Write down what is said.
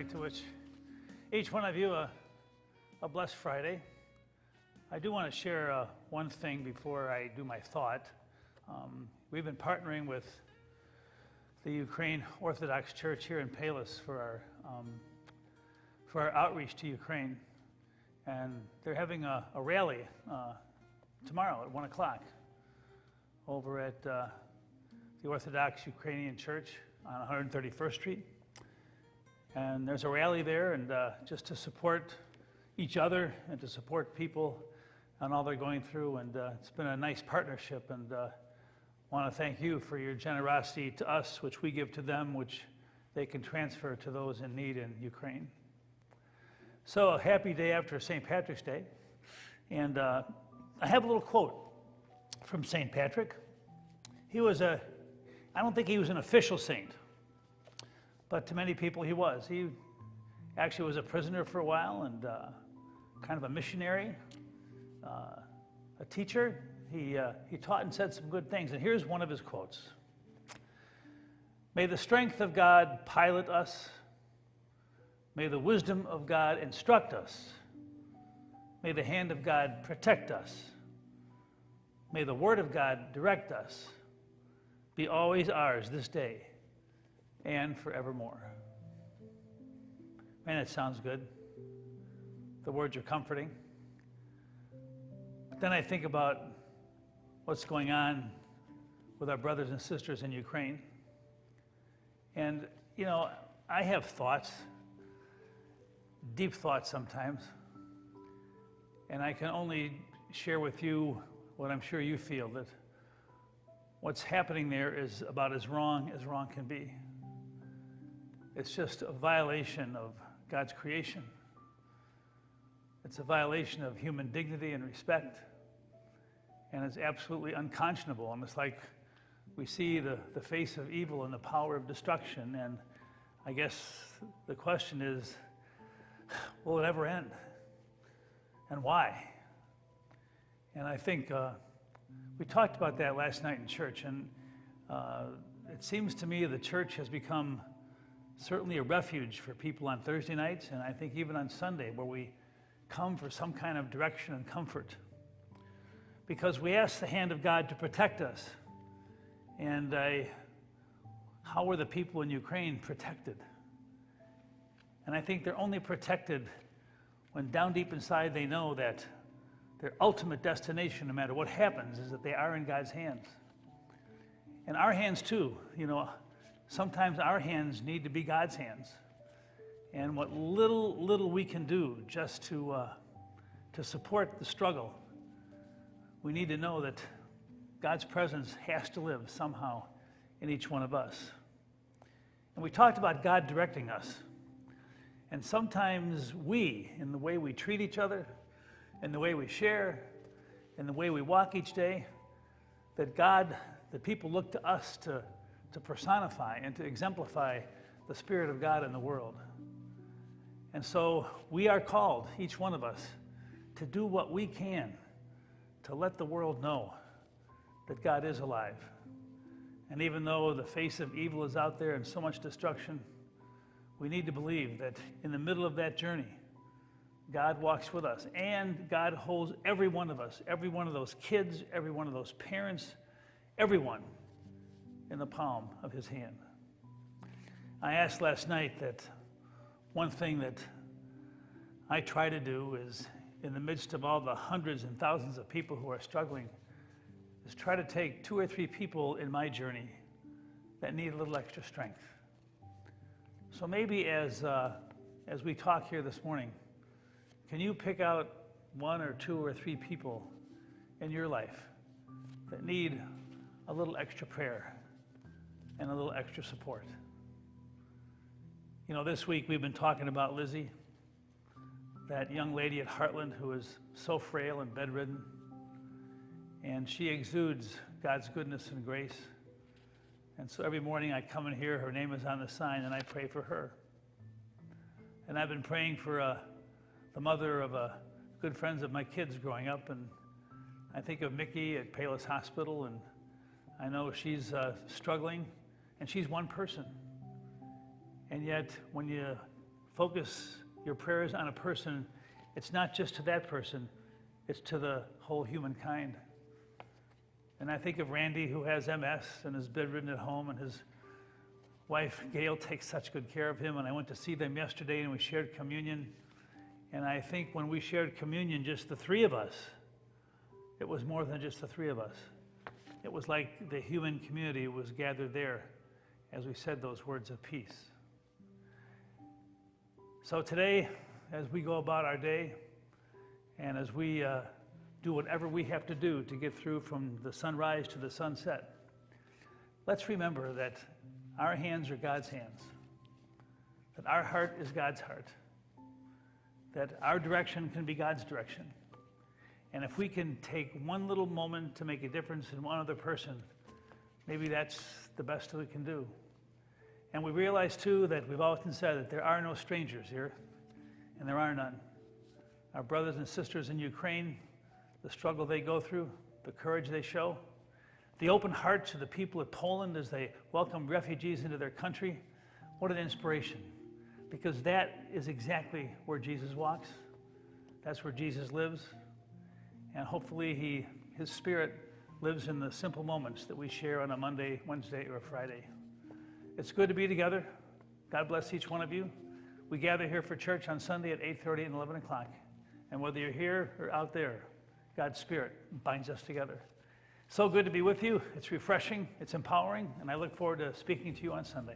like to wish each one of you a blessed Friday. I do want to share one thing before I do my thought. We've been partnering with the Ukraine Orthodox Church here in Palos for our outreach to Ukraine, and they're having a rally tomorrow at 1 o'clock over at the Orthodox Ukrainian Church on 131st Street. And there's a rally there, and just to support each other and to support people and all they're going through. And it's been a nice partnership, and want to thank you for your generosity to us, which we give to them, which they can transfer to those in need in Ukraine. So a happy day after St. Patrick's Day. And I have a little quote from St. Patrick. I don't think he was an official saint, but to many people he was. He actually was a prisoner for a while and kind of a missionary, a teacher. He taught and said some good things, and here's one of his quotes. May the strength of God pilot us. May the wisdom of God instruct us. May the hand of God protect us. May the word of God direct us. Be always ours this day and forevermore. Man, it sounds good. The words are comforting. But then I think about what's going on with our brothers and sisters in Ukraine. And, you know, I have thoughts, deep thoughts sometimes, and I can only share with you what I'm sure you feel, that what's happening there is about as wrong can be. It's just a violation of God's creation. It's a violation of human dignity and respect. And it's absolutely unconscionable. And it's like we see the face of evil and the power of destruction. And I guess the question is, will it ever end? And why? And I think we talked about that last night in church. And it seems to me the church has become certainly a refuge for people on Thursday nights, and I think even on Sunday, where we come for some kind of direction and comfort. Because we ask the hand of God to protect us. And how are the people in Ukraine protected? And I think they're only protected when down deep inside they know that their ultimate destination, no matter what happens, is that they are in God's hands. And our hands too, you know, sometimes our hands need to be God's hands. And what little we can do just to support the struggle, we need to know that God's presence has to live somehow in each one of us. And we talked about God directing us. And sometimes we, in the way we treat each other, in the way we share, in the way we walk each day, that people look to us to personify and to exemplify the Spirit of God in the world. And so we are called, each one of us, to do what we can to let the world know that God is alive. And even though the face of evil is out there and so much destruction, we need to believe that in the middle of that journey, God walks with us, and God holds every one of us, every one of those kids, every one of those parents, everyone in the palm of his hand. I asked last night that one thing that I try to do is, in the midst of all the hundreds and thousands of people who are struggling, is try to take 2 or 3 people in my journey that need a little extra strength. So maybe as we talk here this morning, can you pick out 1 or 2 or 3 people in your life that need a little extra prayer and a little extra support? You know, this week we've been talking about Lizzie, that young lady at Heartland who is so frail and bedridden, and she exudes God's goodness and grace. And so every morning I come in here, her name is on the sign, and I pray for her. And I've been praying for the mother of good friends of my kids growing up, and I think of Mickey at Palos Hospital, and I know she's struggling, and she's one person. And yet, when you focus your prayers on a person, it's not just to that person, it's to the whole humankind. And I think of Randy, who has MS and is bedridden at home, and his wife, Gail, takes such good care of him. And I went to see them yesterday, and we shared communion. And I think when we shared communion, just the three of us, it was more than just the three of us. It was like the human community was gathered there as we said those words of peace. So today, as we go about our day, and as we do whatever we have to do to get through from the sunrise to the sunset, let's remember that our hands are God's hands, that our heart is God's heart, that our direction can be God's direction. And if we can take one little moment to make a difference in one other person, maybe that's the best we can do. And we realize, too, that we've often said that there are no strangers here, and there are none. Our brothers and sisters in Ukraine, the struggle they go through, the courage they show, the open hearts of the people of Poland as they welcome refugees into their country, what an inspiration. Because that is exactly where Jesus walks. That's where Jesus lives. And hopefully his Spirit lives in the simple moments that we share on a Monday, Wednesday, or Friday. It's good to be together. God bless each one of you. We gather here for church on Sunday at 8:30 and 11 o'clock. And whether you're here or out there, God's Spirit binds us together. So good to be with you. It's refreshing, it's empowering, and I look forward to speaking to you on Sunday.